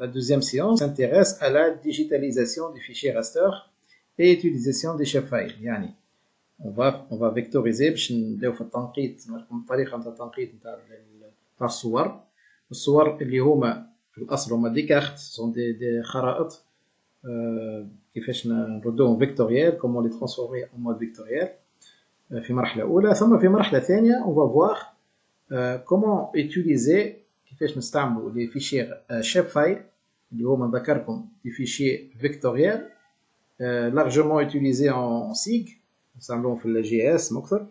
la deuxième séance s'intéresse à la digitalisation des fichiers raster et utilisation des chefs-files. يعني on va vectoriser باش نبداو في التنقيط نوريكم الطريقه نتاع التنقيط نتاع الصور اللي هما في الاصل هما دي كارت سون دي خرائط كيفاش نردوهم فيكتوريال كومون لي ترانسفورمي en mode vectoriel في مرحله اولى. ثم في مرحله ثانيه on va voir comment utiliser كيفاش نستعملوا لي فيشير شيب فايل اللي هما ذكركم دي فيشير فيكتوريال largement utilisés en SIG نستعملوهم في الجي اس مكثر.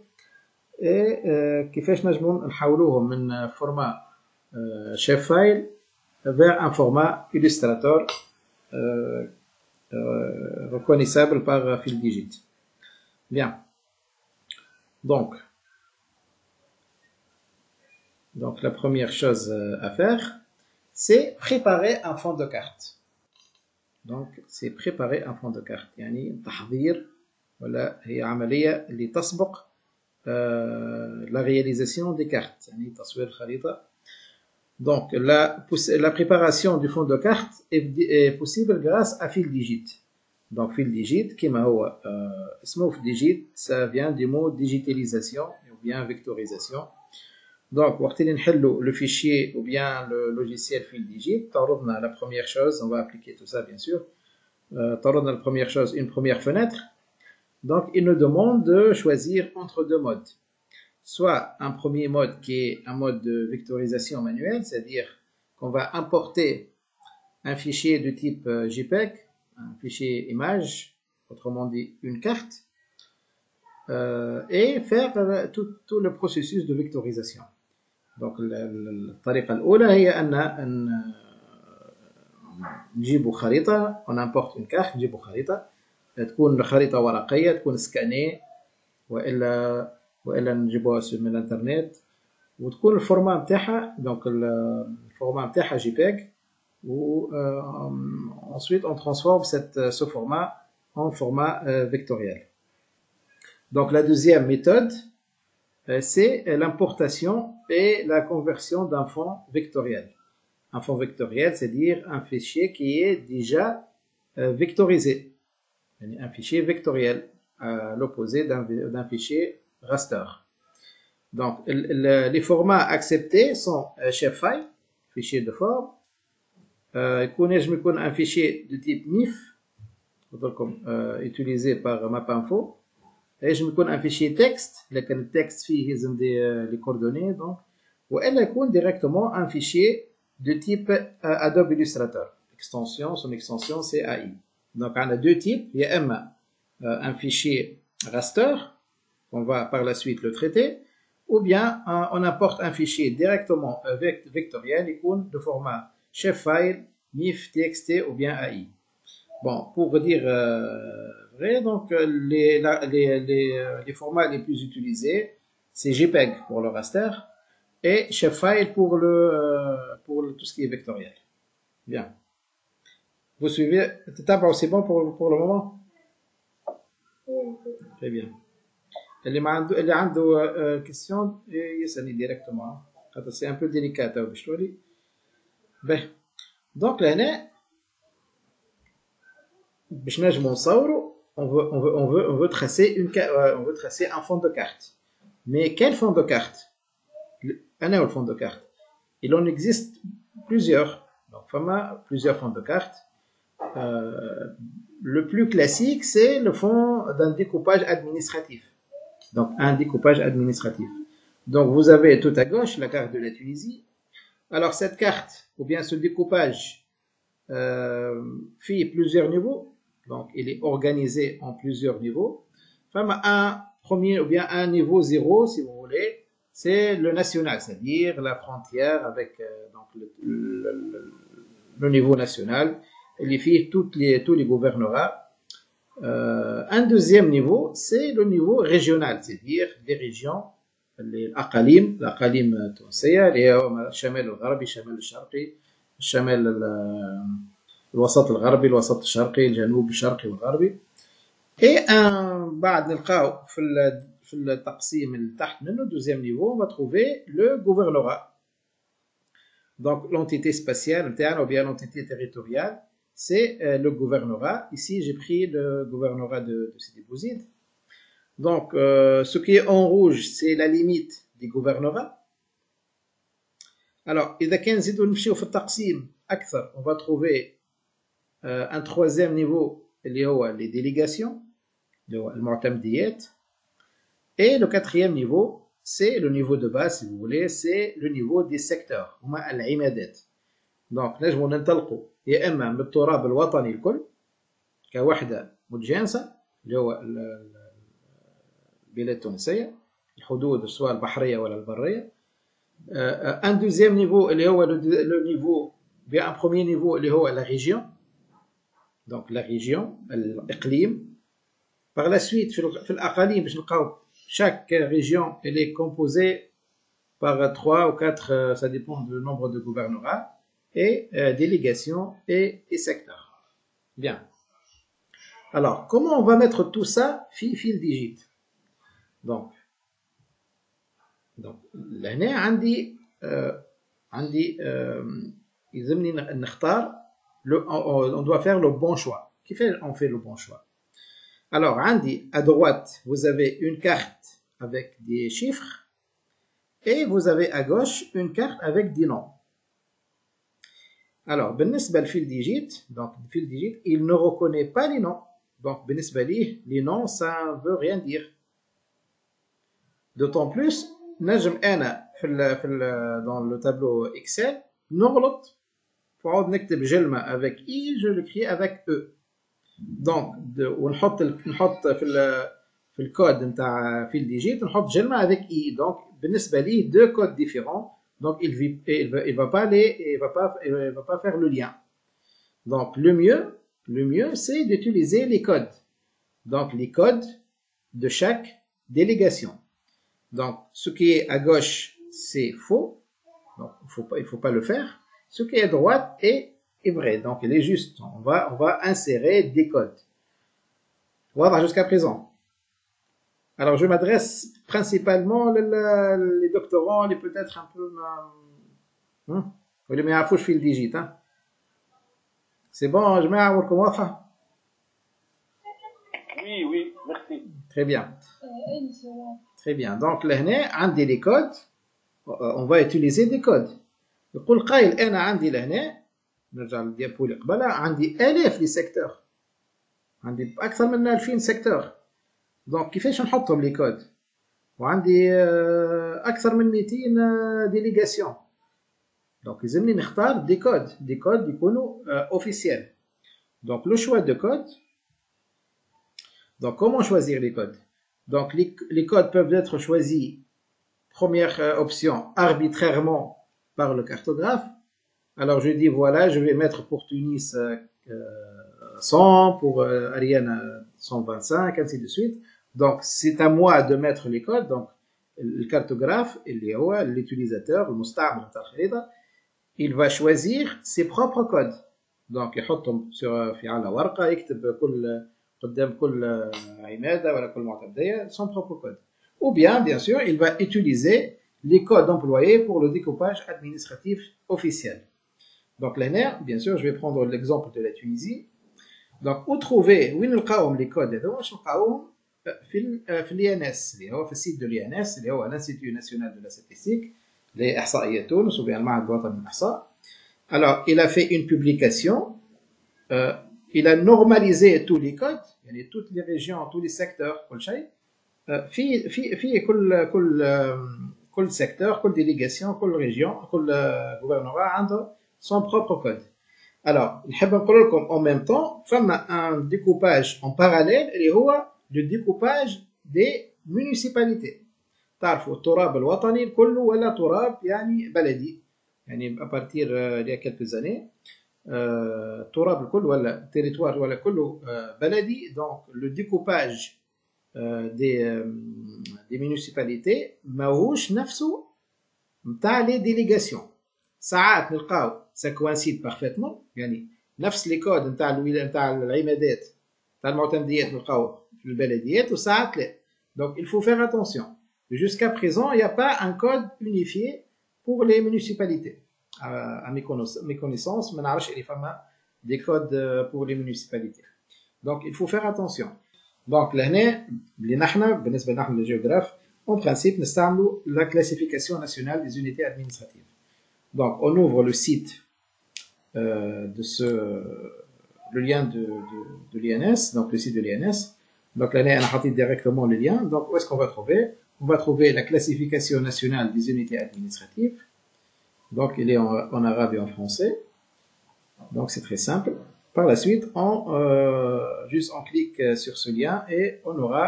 كيفاش نجمو نحولوهم من فورما شيب فايل vers un format Illustrator reconnaissable par fil digit. Bien. Donc la première chose à faire, c'est préparer un fond de carte. Donc c'est préparer un fond de carte. يعني تحضير ولا هي عملية اللي تسبق la réalisation des cartes. يعني تصوير الخريطة. Donc la préparation du fond de carte est possible grâce à fil digit. Donc fil digit كما هو اسمه fil digit, ça vient du mot digitalisation ou bien vectorisation. Donc وقت اللي نحلو le fichier ou bien le logiciel fil digit تعرضنا la première chose, on va appliquer tout ça bien sûr. تعرضنا la première chose, une première fenêtre. Donc il nous demande de choisir entre deux modes. Soit un premier mode qui est un mode de vectorisation manuelle, c'est-à-dire qu'on va importer un fichier de type JPEG, un fichier image, autrement dit une carte, et faire tout le processus de vectorisation. Donc الطريقة الأولى هي أن نجيبوا خريطة, on importe une carte, نجيبوا خريطة, تكون خريطة ورقية, تكون سكانية, وإلا نجيبوها من الانترنت وتكون الفورما نتاعها دونك الفورما نتاعها JPEG و ensuite on transforme ce format en format vectoriel. Donc la deuxième méthode c'est l'importation et la conversion d'un fond vectoriel. Un fond vectoriel, c'est-à-dire un fichier qui est déjà vectorisé, un fichier vectoriel à l'opposé d'un fichier raster. Donc les formats acceptés sont shapefile, fichier de forme, يكون un fichier de type MIF utilisé par MapInfo, ينجم يكون un fichier texte لكن التكست فيه يلزم les coordonnées donc والا يكون directement un fichier de type Adobe Illustrator, son extension c'est AI. Donc on a deux types, il y a un fichier raster on va par la suite le traiter, ou bien on importe un fichier directement vectoriel de format shapefile, MIF, TXT ou bien AI. Bon, pour dire vrai, donc les formats les plus utilisés, c'est JPEG pour le raster et shapefile pour tout ce qui est vectoriel. Bien. Vous suivez? C'est bon pour le moment? Très bien. اللي عنده كيسيون يسالني ديريكتومون خاطر سي ان بو ديليكات باش تولي باهي. دونك لهنا باش نجمو نصورو on veut tracer un fond de carte. Mais quel fond de carte? أنا fond de carte. Il en existe plusieurs. Donc plusieurs fonds de carte. Le plus classique c'est le fond d'un découpage administratif. Donc un découpage administratif. Donc vous avez tout à gauche la carte de la Tunisie. Alors cette carte ou bien ce découpage fait plusieurs niveaux. Donc il est organisé en plusieurs niveaux. Enfin, un premier ou bien un niveau 0 si vous voulez, c'est le national, c'est-à-dire la frontière avec donc le niveau national. Il fait tous les gouvernorats. Un deuxième niveau, c'est le niveau régional, c'est-à-dire les régions, الأقاليم التونسية اللي هو الشمال الغربي، الشمال الشرقي، الشمال الوسط الغربي، الوسط الشرقي، الجنوب الشرقي والغربي. بعد نلقاو في التقسيم اللي تحت منه deuxième niveau on va trouver le gouvernorat. Donc l'entité spatiale ou bien l'entité territoriale, c'est le gouvernorat. Ici j'ai pris le gouvernorat de Sidi Bouzid. Donc ce qui est en rouge, c'est la limite du gouvernorat. Alors إذا كان نزيدو نمشيو في التقسيم أكثر, on va trouver un troisième niveau اللي هو les délégations, اللي هو المعتمديات. Et le quatrième niveau, c'est le niveau de base, si vous voulez, c'est le niveau des secteurs, هما العمادات. Donc نجمو ننطلقوا يا اما من التراب الوطني الكل كوحده متجانسه اللي هو البلاد التونسيه, الحدود سواء البحريه ولا البريه. Un deuxième niveau اللي هو le niveau, bien un premier niveau اللي هو la région, donc la région الإقليم. Par la suite في الأقاليم باش نلقاو chaque région elle est composée par 3 ou 4, ça dépend du nombre de gouvernorats, et délégations et secteurs. Bien. Alors, comment on va mettre tout ça fil digit? Donc لهنا عندي يلزمني نختار, on doit faire le bon choix. Kif on fait le bon choix? Alors, عندي à droite, vous avez une carte avec des chiffres et vous avez à gauche une carte avec des noms. Alors, بالنسبة للفيل ديجيت, donc le fil digit, il ne reconnaît pas les noms. Donc, بالنسبة ليه, les noms, ça ne veut rien dire. D'autant plus, نجم أنا dans le tableau Excel نغلط, pour نكتب جلمة avec I, je l'écris avec E. Donc ونحط في الكود نتاع فيل ديجيت نحط جلمة avec I. Donc بالنسبة ليه deux codes différents, donc il va pas faire le lien. Donc le mieux c'est d'utiliser les codes. Donc les codes de chaque délégation. Donc ce qui est à gauche c'est faux, donc il faut pas le faire. Ce qui est à droite est vrai, donc il est juste. On va insérer des codes. Voilà jusqu'à présent. Alors je m'adresse principalement les doctorants, les peut-être un peu واللي ما يعرفوش في الديجيت. C'est bon, جماعة أموركم واضحة؟ Oui, merci. Très bien. Très bien. Donc لهنا عندي les codes, on va utiliser des codes. يقول قايل أنا عندي لهنا, نرجع للديابو اللي قبلها, عندي آلاف لي سيكتور, عندي أكثر من 2000 سيكتور. دونك كيفاش نحطهم لي كود؟ وعندي أكثر من 200 ديليغاسيون. دونك لازمني نختار دي كود يكونوا اوفيسيال. دونك لو شوا دو كود. Donc, comment choisir les codes? Donc, les codes peuvent être choisis, première option, arbitrairement par le cartographe. Alors, je dis, voilà, je vais mettre pour Tunis 100, pour Ariane 125, ainsi de suite. Donc, c'est à moi de mettre les codes. Donc, le cartographe, l'utilisateur, le مستعمل بتاع الخريطة, il va choisir ses propres codes. Donc, يحطهم في على ورقة, يكتب قدام كل عمادة ولا كل معتمدية son propre code. Ou bien sûr, il va utiliser les codes employés pour le découpage administratif officiel. Donc là, bien sûr, je vais prendre l'exemple de la Tunisie. Donc, où trouver, où نلقاهم les codes هذو, واش نلقاوهم في l'INS, اللي هو في السيت de l'INS, اللي هو l'Institut national de la statistique, لإحصائيات تونس, ou bien المعهد الوطني للإحصاء. Alors, il a fait une publication, il a normalisé tous les codes, يعني toutes les régions, tous les secteurs, كل شيء. في كل secteur, كل délégation, كل région, كل gouvernorat عنده son propre code. Alors, نحب نقول لكم en même temps, فما un découpage en parallèle اللي هو le découpage des municipalités. تعرفوا التراب الوطني كله ولا تراب يعني بلدي, يعني à partir il y a quelques années, التراب الكل ولا territoire ولا كله بلدي. Donc le découpage des municipalités ماهوش نفسه نتاع les délégations. ساعات نلقاو ça coïncide parfaitement, يعني نفس لي كود نتاع العمادات نتاع المعتمديات نلقاو في البلديات وساعات لا. Donc il faut faire attention. Jusqu'à présent, il n'y a pas un code unifié pour les municipalités. mes connaissances, ما نعرفش اللي فما des codes pour les municipalités. Donc il faut faire attention. Donc لهنا اللي نحن بالنسبة لنا للجيوغراف en principe نستعملوا la classification nationale des unités administratives. Donc on ouvre le site le lien de l'INS, donc le site de l'INS. Donc là, on a parti directement le lien. Donc où est-ce qu'on va trouver? On va trouver la classification nationale des unités administratives. Donc il est en arabe et en français. Donc c'est très simple. Par la suite, on clique sur ce lien et on aura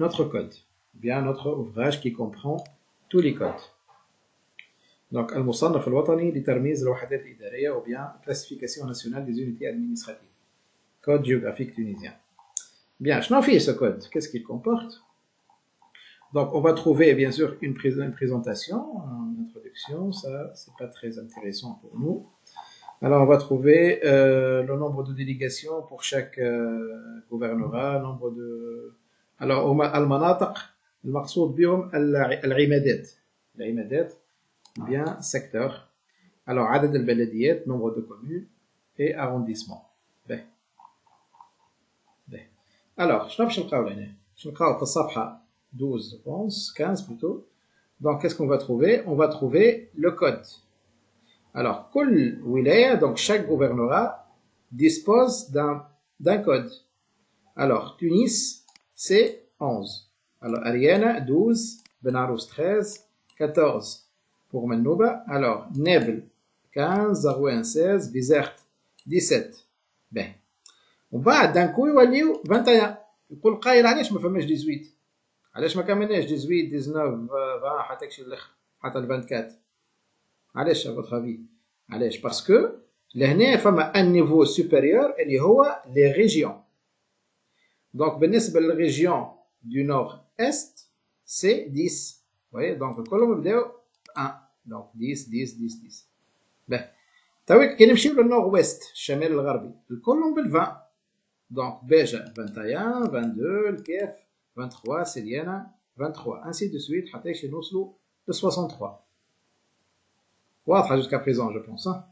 notre code, bien notre ouvrage qui comprend tous les codes. Donc المصنف الوطني لترميز الوحدات الإدارية ou bien classification nationale des unités administratives. Code géographique tunisien. Bien, je n'en fais ce code. Qu'est-ce qu'il comporte? Donc on va trouver bien sûr une présentation, une introduction, ça c'est pas très intéressant pour nous. Alors on va trouver le nombre de délégations pour chaque gouvernorat, nombre de... Alors المناطق المقصود بهم العمادات. العمادات bien secteur. Alors عدد البلديات, nombre de communes et arrondissements. Alors شنو باش نلقاو هنا؟ باش نلقاو في الصفحة 12 pense 15 plutôt. Donc qu'est-ce qu'on va trouver? On va trouver le code. Alors كل ولاية, donc chaque gouvernorat dispose d'un code. Alors Tunis c'est 11. Alors Ariana 12, Benarouz 13, 14 pour Manouba. Alors Nebel 15, Zarouin 16, Bizerte 17. Ben ومن بعد d'un coup يوليو 21. يقول قايل علاش ما فماش 18؟ علاش ما كملناش 18 19 20 حتى كشي الاخر حتى ل 24؟ علاش votre avis؟ علاش؟ باسكو لهنا فما ان نيفو سوبيريور اللي هو لي ريجيون. دونك بالنسبه للريجيون دو نور است سي 10. voyez دونك كلهم بداو 1. دونك 10 10 10 10. باه تويك كي نمشيو للنور ويست الشمال الغربي الكلهم بال20. Donc Béja 21, 22, le Kiev 23, Siliana 23, ainsi de suite, حتى chez Noslo de 63. واضحة jusqu'à présent, je pense. Hein?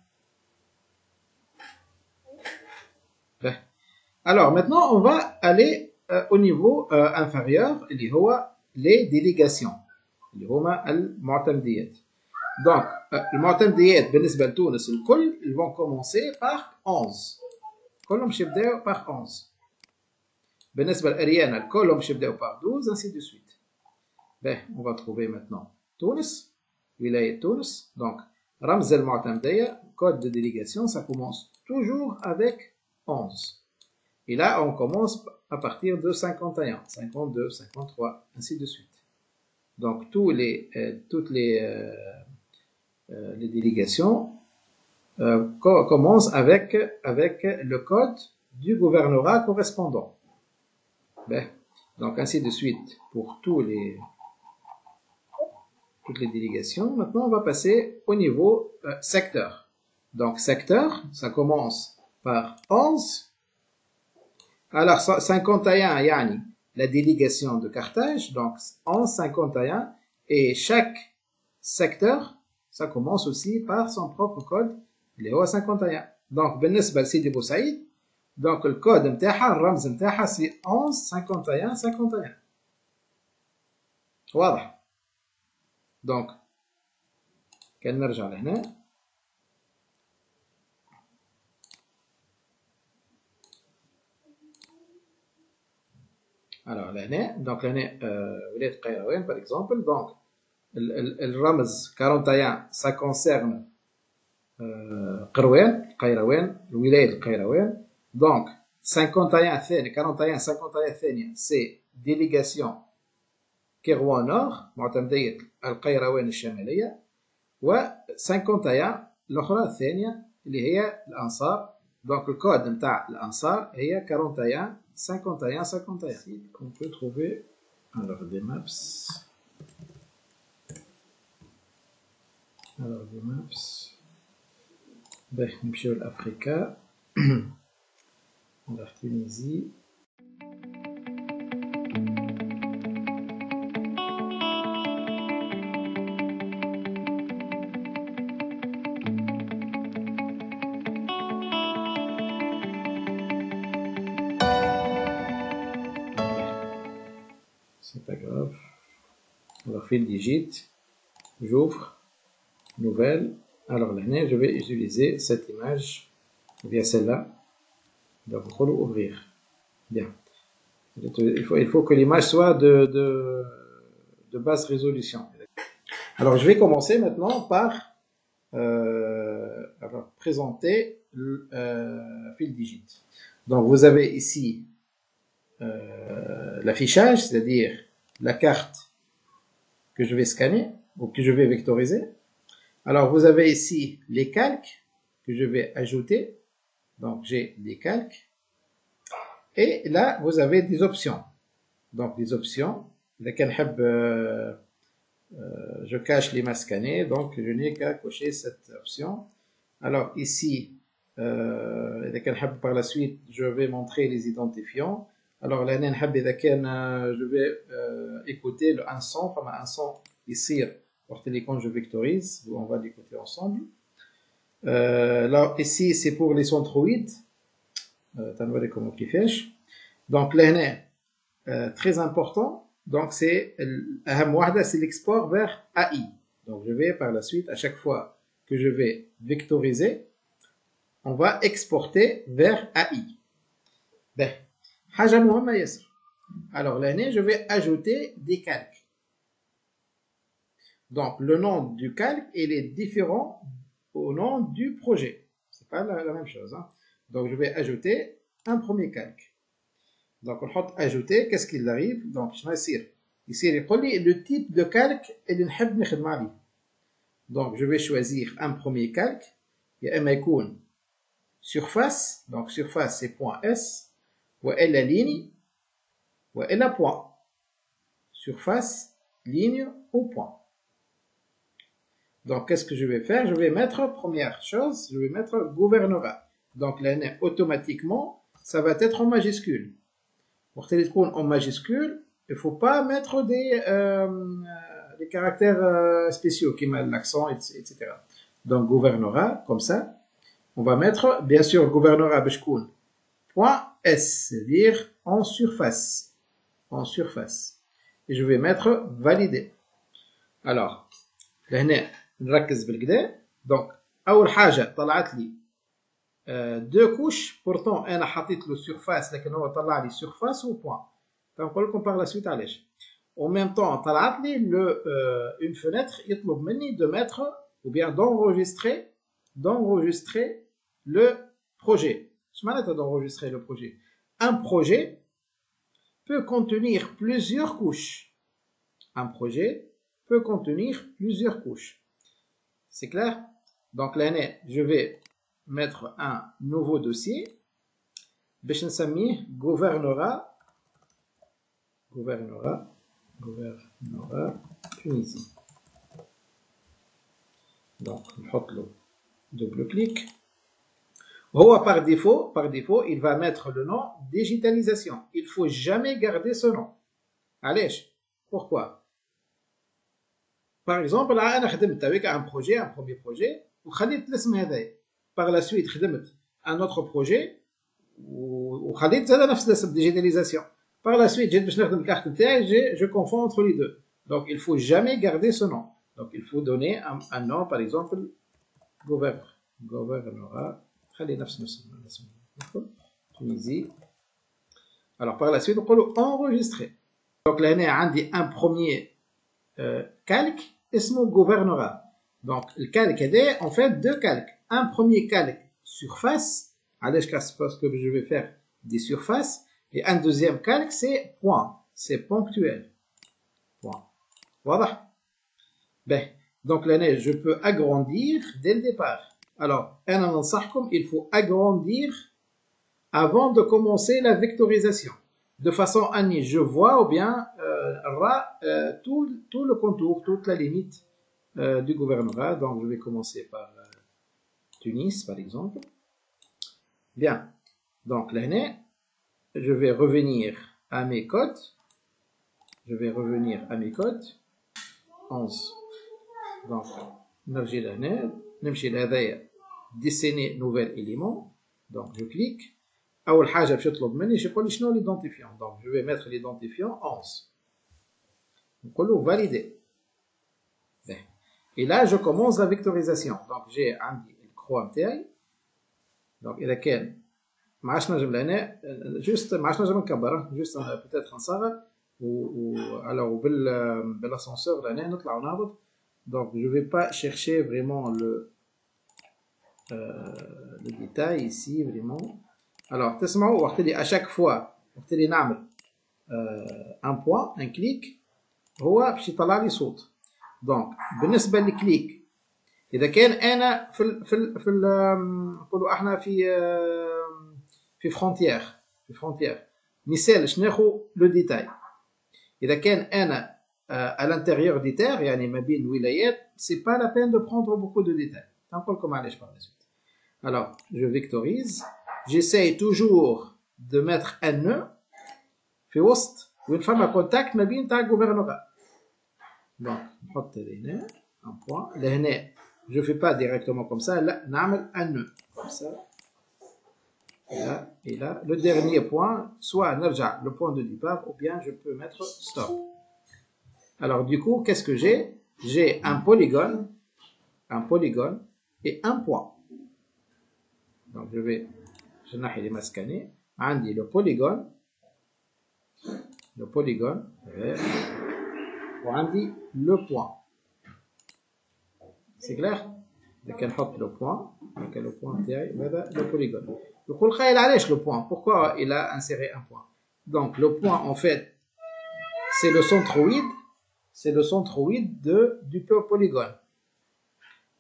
Alors maintenant, on va aller au niveau inférieur, اللي هو les délégations, اللي هما المعتمديات. Donc المعتمديات بالنسبة لتونس الكل, ils vont commencer par 11. كلهم باش يبداو par 11. بالنسبة لأريانا الكلهم باش يبداو par 12 ainsi de suite. Ben, on va trouver maintenant Tunis, ولاية تونس. Donc رمز المعتمدية, code de délégation, ça commence toujours avec 11. Et là on commence à partir de 51, 52, 53, ainsi de suite. Donc toutes les délégations commence avec le code du gouvernorat correspondant. Ben, donc ainsi de suite pour toutes les délégations. Maintenant on va passer au niveau secteur. Donc secteur, ça commence par 11. Alors 51 yani la délégation de Carthage, donc 11, 51, et chaque secteur ça commence aussi par son propre code اللي هو 51. دونك بالنسبة لسيدي بوسعيد, دونك الكود نتاعها الرمز نتاعها سي 11 51 51. واضح؟ دونك كان نرجع لهنا. alors لهنا, دونك لهنا ولاية قيروان par exemple. donc الرمز 41 ça concerne قيروان ولاية القيروان. donc 51 ثاني 41 51 ثانية c'est délégation كيروان نور معتمدية القيروان الشمالية, و 51 الأخرى الثانية اللي هي الأنصار. donc الكود نتاع الأنصار هي 41 51 51. on peut trouver alors des maps. alors des maps. Ben, نمشيو لأفريقيا. نروح تونيزي. c'est pas grave. Alors, fil digit, j'ouvre, nouvelle. Alors là, je vais utiliser cette image, ou bien celle-là. Donc, ouvrir. Bien. Il faut que l'image soit de basse résolution. Alors, je vais commencer maintenant par présenter le fil digit. Donc, vous avez ici l'affichage, c'est-à-dire la carte que je vais scanner ou que je vais vectoriser. Alors, vous avez ici les calques que je vais ajouter. Donc, j'ai des calques. Et là, vous avez des options. Donc, des options. Je cache les masques scannés, donc je n'ai qu'à cocher cette option. Alors, ici, par la suite, je vais montrer les identifiants. Alors, là, je vais écouter un son, comme un son ici, quand je vectorise, on va l'écouter ensemble. Là, ici, c'est pour les centroïdes. Donc, là, très important. Donc, c'est l'export vers AI. Donc, je vais par la suite, à chaque fois que je vais vectoriser, on va exporter vers AI. Ben, alors, là, je vais ajouter des calques. Donc, le nom du calque, il est différent au nom du projet. C'est pas la même chose. Hein. Donc, je vais ajouter un premier calque. Donc, on va ajouter, qu'est-ce qu'il arrive? Donc, je vais essayer. Ici, il dit le type de calque et donc, je vais choisir un premier calque. Il y a un surface. Donc, surface, c'est point S. Ou elle la ligne. Ou elle la point. Surface, ligne ou point. Donc, qu'est-ce que je vais faire? Je vais mettre, première chose, je vais mettre gouvernorat. Donc, là, automatiquement, ça va être en majuscule. Pour téléphone en majuscule, il ne faut pas mettre des caractères spéciaux qui mettent l'accent, etc. Donc, gouvernorat, comme ça. On va mettre, bien sûr, gouvernorat beshkoun. Point S, c'est-à-dire en surface. En surface. Et je vais mettre valider. Alors, là, نركز بالكدا. Donc, أول حاجة طلعت لي deux couches. Pourtant, أنا حطيت له surface, لكن هو طلع لي surface و point. فنقول لكم par la suite علاش. En même temps, طلعت لي une fenêtre يطلب مني de mettre ou bien d'enregistrer le projet. شو معناتها d'enregistrer le projet? Un projet peut contenir plusieurs couches. Un projet peut contenir plusieurs couches. C'est clair? Donc là, je vais mettre un nouveau dossier. باش نسميه gouvernorat Tunisie. Donc, نحط له double clic. Par défaut, il va mettre le nom digitalisation. Il faut jamais garder ce nom. علاش? Pourquoi? Par exemple, là, أنا خدمت avec un premier projet, وخليت الاسم هذايا. Par la suite, خدمت un autre projet, وخليت زاد نفس الاسم digitalisation. Par la suite, جيت باش نخدم الكارت نتاعي, je confonds entre les deux. Donc, il faut jamais garder ce nom. Donc, il faut donner un nom, par exemple, gouvernorat. خلي نفس الاسم. Tunisie. Alors, par la suite, on peut enregistrer. Donc, là, هنا عندي un premier calque. اسمه gouvernorat. Donc, le calque est en fait deux calques. Un premier calque surface, parce que je vais faire des surfaces, et un deuxième calque c'est point, c'est ponctuel. Point. Voilà. Ben, donc là, je peux agrandir dès le départ. Alors, il faut agrandir avant de commencer la vectorisation. De façon à ce que je vois ou bien tout le contour, toute la limite du gouvernorat. Donc, je vais commencer par Tunis, par exemple. Bien. Donc, là, je vais revenir à mes codes. 11. Donc, نرجع لهنا نمشي لهذايا dessiner nouvel élément. Donc, je clique. أول حاجة باش يطلب مني يقول لي شنو l'identifiant. Donc, je vais mettre l'identifiant 11. نقول له valider. Et là je commence la vectorisation. Donc j'ai عندي الكرو نتاعي. Donc إذا كان ما عادش نجم لهنا جوست ما عادش نجم نكبر جوست بوتيتر نصغر و alors بالاسانسور لهنا نطلع ونهبط. Donc je vais pas chercher vraiment le détail ici vraiment. Alors تسمعوا وقت اللي à chaque fois وقت اللي نعمل un point un clic هو باش يطلع لي صوت. دونك بالنسبه للكليك اذا كان انا في نقولوا احنا في فرونتيير مثال باش ناخذ لو ديتاي. اذا كان انا à l'intérieur des terres يعني ما بين ولايات c'est pas la peine de prendre beaucoup de détails. نقول لكم علاش par la suite. Alors je vectorise, j'essaye toujours de mettre un nœud في وسط وين فما كونتاكت ما بين تاع الجوفرنور. Donc, نحط هنا un point. لهنا je fais pas directement comme ça. لا نعمل un nœud comme ça. Et là, le dernier point, soit نرجع le point de départ ou bien je peux mettre stop. Alors du coup, qu'est-ce que j'ai? J'ai un polygone et un point. Donc je vais نحي لي مسكني. عندي le polygone وعندي le point. C'est clair? Donc on met le point. Donc le point تاعي هذا le polygone. يقول خايل علاش le point? Pourquoi il a inséré un point? Donc le point en fait c'est le centroïde du polygone.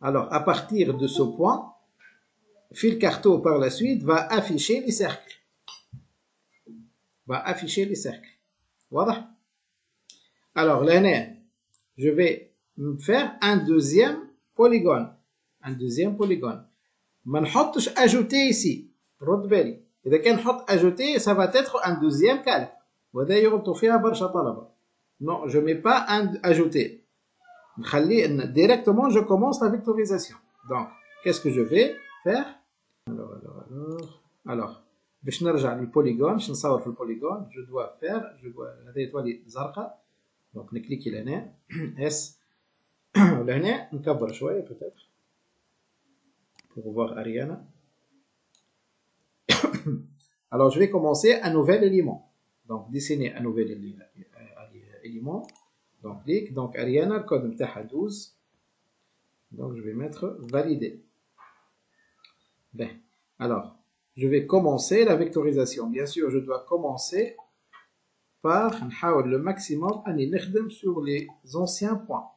Alors à partir de ce point, fil carto par la suite va afficher les cercles. واضح؟ Alors là, je vais faire un deuxième polygone. ما نحطش ajouter ici. رد بالي. إذا كان نحط ajouter, ça va être un deuxième calque. وهذا يغلطوا فيها برشا طلبة. Non, je mets pas un ajouter. نخلي directement je commence la vectorisation. Donc, qu'est-ce que je vais faire? Alors, باش نرجع للبوليغون، باش نصور في البوليغون، je dois هذه يتولي زرقاء. Donc نكليكي لهنا اس ولهنا نكبر شويه peut-être pour voir Ariana. Alors je vais commencer un nouvel élément. Donc dessiner un nouvel élément. Donc clic. Donc Ariana, le code نتاعها 12. Donc je vais mettre valider. Bien. Alors je vais commencer la vectorisation. Bien sûr, je dois commencer par نحاول le maximum أني نخدم sur les anciens points.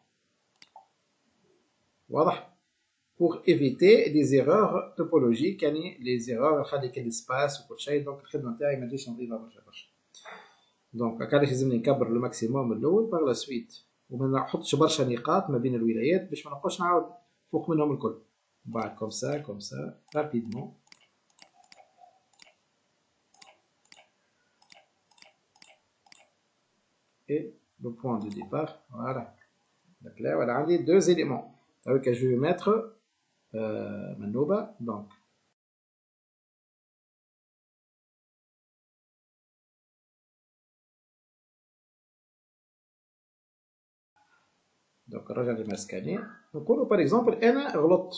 واضح؟ Pour éviter les erreurs topologiques يعني les erreurs نخلي كل espace وكل شيء. donc الخدمة نتاعي ما نجيش نضيفها برشا. donc علاش لازمني نكبر الماكسيموم الأول par la suite وما نحطش برشا نقاط ما بين الولايات باش ما نبقاش نعاود فوق منهم الكل. بعد comme ça rapidement. Et le point de départ, voilà. Donc là, voilà, on a deux éléments. Avec je vais mettre Manoba, donc. Donc, regarde ma scanner. Donc, par exemple, أنا غلط.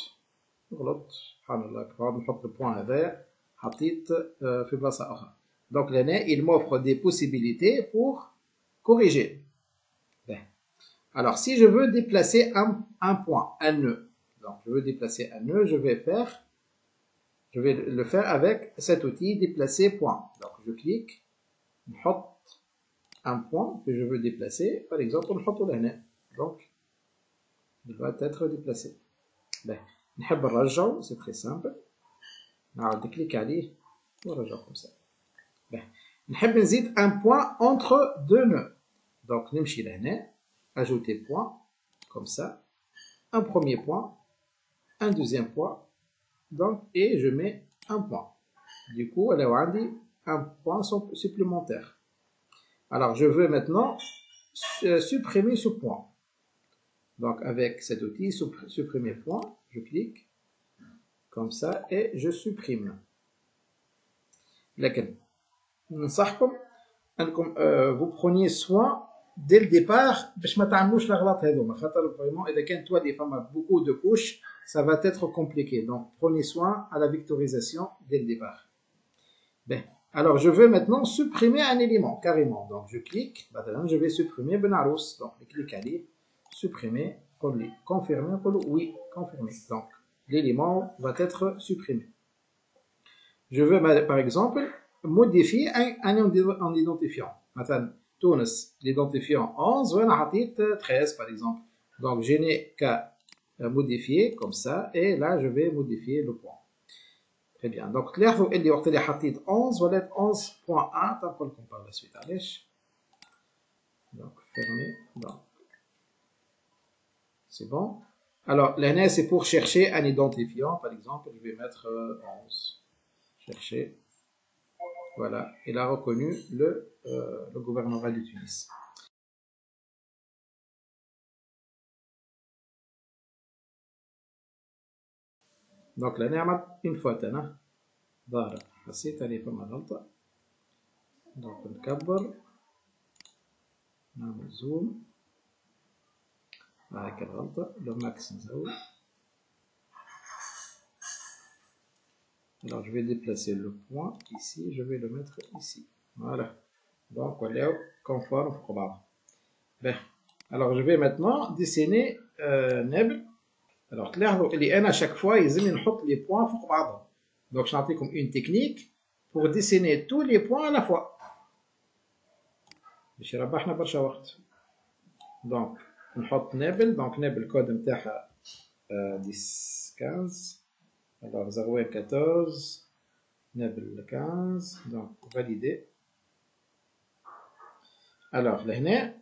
سبحان الله. بعد نحط le point هذا حطيت في بلاصة أخرى. Donc là, il m'offre des possibilités pour corriger. Alors, si je veux déplacer un point, un nœud, donc je veux déplacer un nœud, je vais le faire avec cet outil déplacer point. Donc, je clique, je hop un point que je veux déplacer, par exemple, on hop là, donc il doit être déplacé. نحب نرجعه, c'est très simple. نعاود نكليك عليه ونرجعه comme ça. نحب نزيد un point entre deux nœuds. Donc نمشي لهنا, ajouter point, comme ça, un premier point, un deuxième point, donc, et je mets un point. Du coup, elle a un point supplémentaire. Alors, je veux maintenant supprimer ce point. Donc, avec cet outil, supprimer point, je clique, comme ça, et je supprime. لكن ننصحكم أنكم vous preniez soin dès le départ باش ما تعملوش الأغلاط هذوما خاطر vraiment إذا كان تولي فما beaucoup de couches ça va être compliqué donc prenez soin à la vectorisation dès le départ. Ben, alors je veux maintenant supprimer un élément carrément donc je clique مثلا je vais supprimer Ben Arous donc je clique عليه supprimer confirmer oui confirmer donc l'élément va être supprimé. Je veux par exemple modifier un identifiant مثلا Tunis l'identifiant 11 وانا حطيت 13 par exemple donc je n'ai qu'à modifier comme ça et là je vais modifier le point. Très bien donc تلاحظوا اللي وقت اللي حطيت 11 ولات 11.1 تنقل لكم par la suite علاش donc fermez donc c'est bon. Alors l'année c'est pour chercher un identifiant par exemple je vais mettre 11 chercher. Voilà, il a reconnu le gouvernorat du Tunis. Donc là, نعمل une faute أنا ظاهرة حسيت عليه فما غلطة donc نكبر نعمل زوم هاك الغلطة لو ماكس نزود. Alors je vais déplacer le point ici, je vais le mettre ici. Voilà. Donc voilà, conforme pour بعض. Ben, alors je vais maintenant dessiner Nebel. Alors تلاحظوا اللي أنا chaque fois يلزمني نحط les points فوق بعضهم. Donc je نعطيكم une technique pour dessiner tous les points à la fois. باش يربحنا برشا وقت. Donc نحط Nebel, donc Nebel الكود نتاعها 10 15. Alors, 0,14, Nebel 15, donc validé. Alors, là,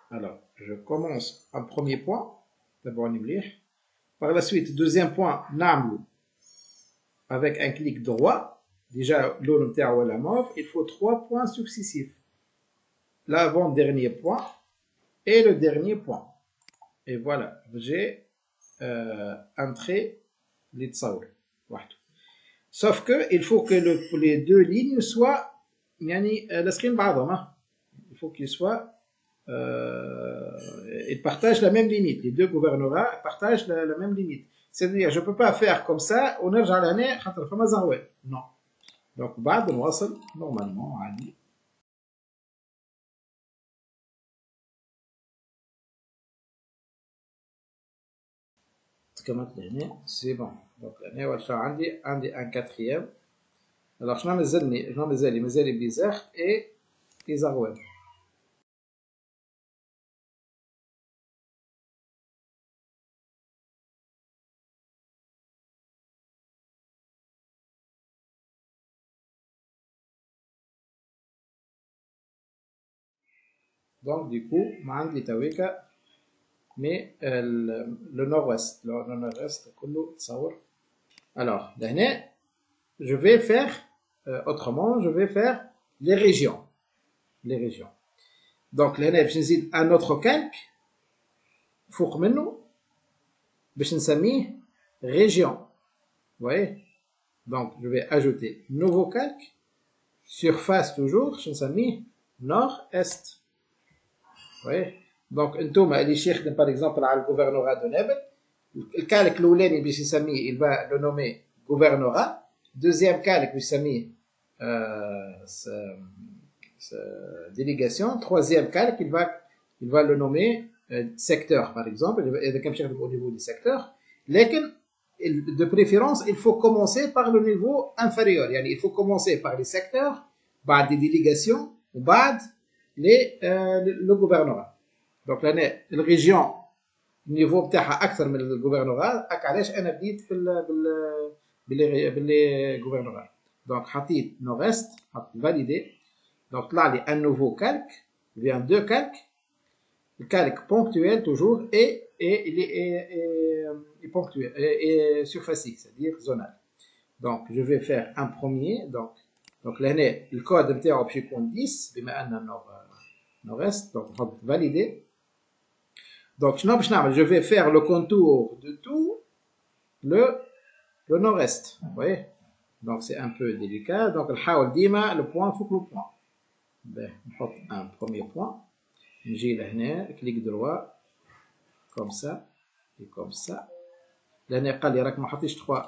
alors, je commence un premier point, d'abord par la suite, deuxième point, Namlou, avec un clic droit, déjà, l'on ou la mauve, il faut 3 points successifs. L'avant-dernier point et le dernier point. Et voilà, j'ai entré les تصاور واحد. Sauf que il faut que les deux lignes soient يعني لاصقين بعضهم. Il faut qu'ils soient ils partagent la même limite. Les deux gouvernorats partagent la même limite. C'est-à-dire je peux pas faire comme ça ونرجع لهنا خاطر فما زهوان. Non. Donc بعد نواصل normalement عادي. C'est bon. Donc là, عندي un quatrième. Alors شنو مازالي بيزاخ et بيزاغوان. Donc du coup ما عندي تويكا mais le nord-ouest كله تصور. Alors لهنا je vais faire autrement je vais faire les régions. Donc لهنا باش نزيد un autre calque فوق منه باش نسميه région. Vous voyez, donc je vais ajouter nouveau calque surface toujours باش نسميه nord-est. Vous voyez, donc انتوما اللي يخدم par exemple على الgouvernorat de Nebel الكالك الاولاني باش يسميه il va le nommer gouvernorat. Deuxième calque باش يسميه délégation. Troisième calque il va le nommer secteur par exemple. إذا كان باش يخدم au niveau du secteur. لكن de préférence il faut commencer par le niveau inférieur. يعني il faut commencer par les secteurs بعد des délégations وبعد le gouvernorat. Donc là الريجيون النيفو بتاعها اكثر من الجوفرنورات هكا علاش انا بديت باللي gouvernorat. Donc حطيت nord-est حط validé. Donc طلع لي un nouveau calque vient deux calques. Le calque ponctuel toujours et ponctuel et surfacique, c'est-à-dire zonal. Donc je vais faire un premier. Donc l'année le code نتاعو باش يكون 10 بما ان nord-est. Donc نحط validé. Donc je vais faire le contour de tout le nord-est. Vous voyez, donc c'est un peu délicat. Donc le point faut que le point. نحط un premier point. نجي لهنا كليك droit comme ça et comme ça. لهنا قال لي راك ما حطيتش 3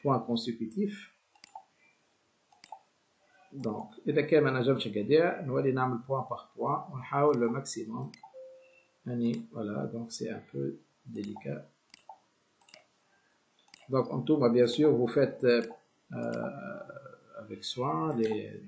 points consécutifs. دونك إذا كان ما نجمش هكذا نولي نعمل point par point ونحاول le maximum. يعني voilà, donc c'est un peu délicat. Donc en tout, bien sûr, vous faites avec soin les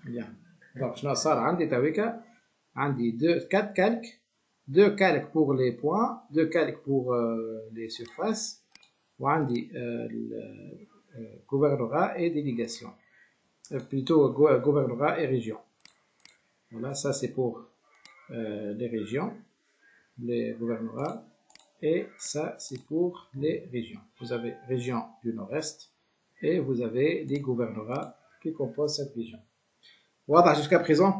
bien. Donc je صار عندي تويكا عندي 4 calques, 2 calques pour les points, 2 calques pour les surfaces وعندي gouvernorat et délégation. Plutôt gouvernorat et région. Voilà, ça c'est pour les régions, les gouvernorats, et ça c'est pour les régions. Vous avez région du nord-est et vous avez les gouvernorats qui composent cette région. واضح jusqu'à présent?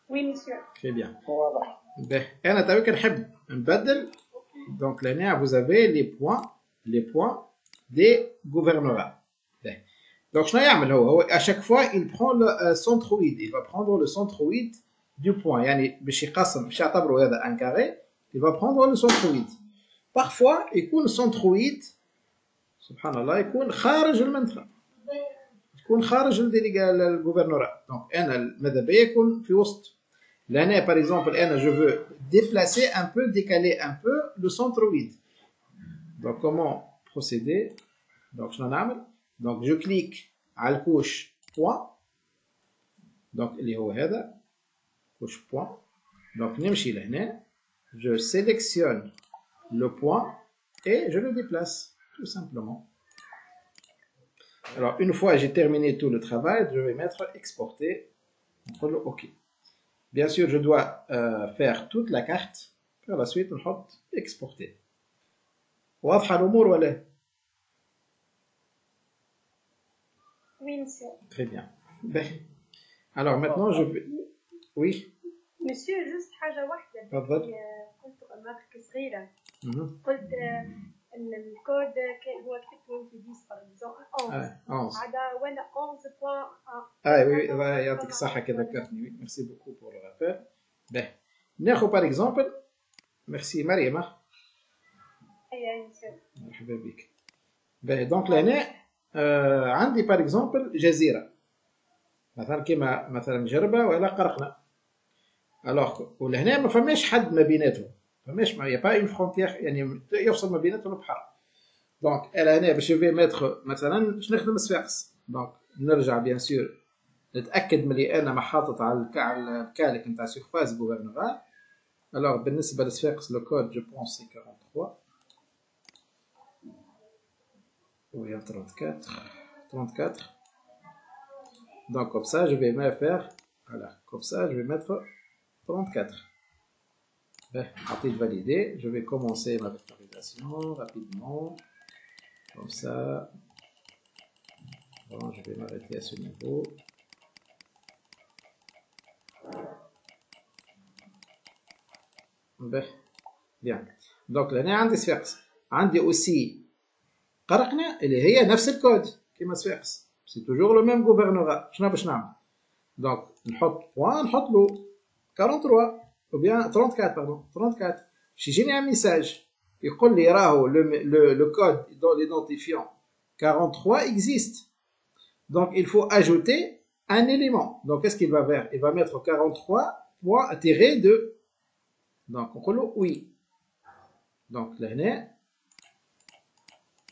Oui, monsieur. Très bien. أنا تويك نحب نبدل. Donc là, vous avez les points des gouvernorats. Donc à chaque fois il prend le centroïde, il va prendre le centroïde du point. يعني باش يقسم باش يعتبروا هذا un carré, il va prendre le centroïde. Parfois يكون centroïde سبحان الله يكون خارج المنطقة. يكون خارج الجوفرنورات. Donc أنا ماذا بيا يكون في وسط. Là, par exemple, je veux déplacer un peu, décaler un peu le centroïde. Donc, comment procéder? Donc, je clique à la couche point. Donc, il y a couche point. Donc, je sélectionne le point et je le déplace, tout simplement. Alors, une fois j'ai terminé tout le travail, je vais mettre exporter. OK. Bien sûr, je dois faire toute la carte. Par la suite, on va exporter. واضحة الأمور ولا؟ Oui, monsieur. Très bien. Alors maintenant, je vais. Oui. Monsieur, juste حاجة واحدة. تفضل. قلت أماكن صغيرة. قلت إن الكود هو كتبته في 10 par exemple 11. عدا وأنا 11 oui, يعطيك الصحة كذا ذكرتني. Merci beaucoup pour le rappel. ناخذ par exemple. Merci مريم. أي monsieur. مرحبا بك. donc لهنا عندي par exemple جزيرة. مثلا كيما مثلا جربة ولا قرقنة. alors ولهنا ما فماش حد ما بيناتهم. فماش ما با اون فرونتيير يعني يفصل ما بيناتهم البحر. دونك انا هنا باش في متر مثلا باش نخدم صفاقس. دونك نرجع بيان سور نتاكد ملي انا ما حاطط على الكالك نتاع سيرفاس غوفرنورال. alors بالنسبه لصفاقس لو كود جو بونس سي 43 ou bien 34. Donc comme ça je vais me faire voilà, comme ça je vais mettre 34. Après valider, je vais commencer ma vectorisation rapidement. Comme ça. Bon, je vais m'arrêter à ce niveau. Bien. Donc là, عندي صفاقس. عندي aussi قرقنة اللي هي نفس الكود كيما صفاقس. C'est toujours le même gouvernorat. شنو باش نعمل؟ Donc نحط point نحط له 43 ou bien 34 pardon 34. يجيني un message يقول لي راهو le code l'identifiant 43 existe. Donc il faut ajouter un élément. Donc qu'est-ce qu'il va faire? Il va mettre 43 point tiré de. Donc on dit oui. Donc là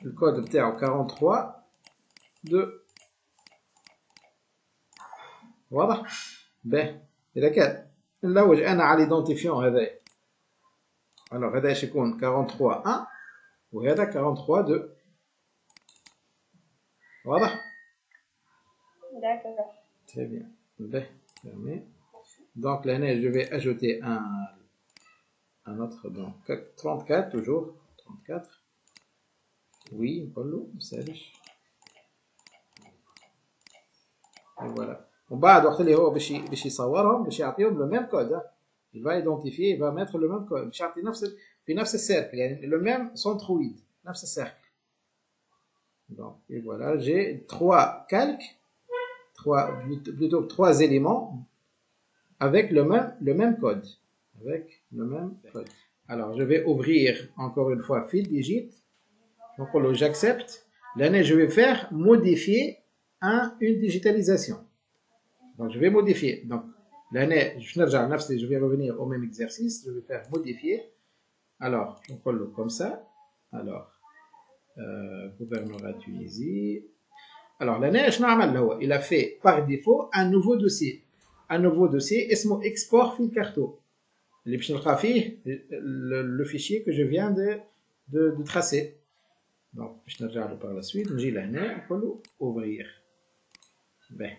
le code بتاعو 43 de. واضح؟ إذا كان نلوج أنا على l'identifiant هذا. Alors هذا ايش يكون 43 1 وهذا 43 2. واضح؟ D'accord. Très bien. Fermé. Donc là je vais ajouter un autre, donc 34 toujours. 34. Oui, Paulo, et voilà. ومن بعد وقت اللي هو باش يصورهم باش يعطيهم لو ميم كود. il va identifier, il va mettre le même code باش يعطي نفس السيركل يعني le même centroïde نفس السيركل. donc et voilà j'ai trois calques, plutôt trois éléments avec le même code, alors je vais ouvrir encore une fois fil digit. donc j'accepte. Là je vais faire modifier une digitalisation. donc je vais modifier. donc là je vais revenir au même exercice. Je vais faire modifier. alors on colle comme ça. alors gouvernorat Tunisie. alors là il a fait par défaut un nouveau dossier اسمه export fil carto اللي باش نلقى فيه le fichier que je viens de tracer. donc باش نرجع له par la suite. نجي لهنا نقول له ouvrir. ben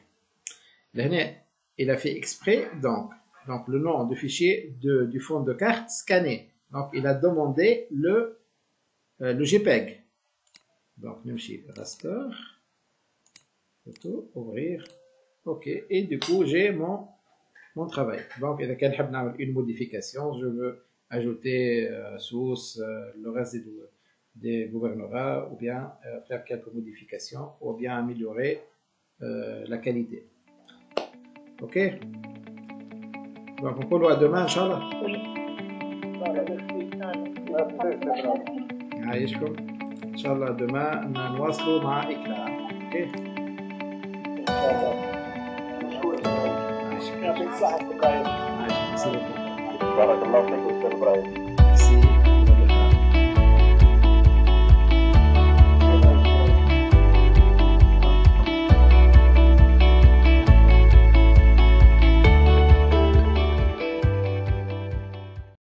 لهنا il a fait exprès donc le nom du fichier du fond de carte scanné. donc il a demandé le JPEG. donc نمشي raster photo ouvrir. ok et du coup j'ai mon travail. donc إذا كان نحب نعمل une modification, je veux ajouter source le reste des gouvernorats, ou bien faire quelques modifications, ou bien améliorer la qualité. ok donc on peut le à demain inchallah. عايشكم ان شاء الله. demain نواصلوا مع إكلا. ok بارك الله فيك استاذ ابراهيم.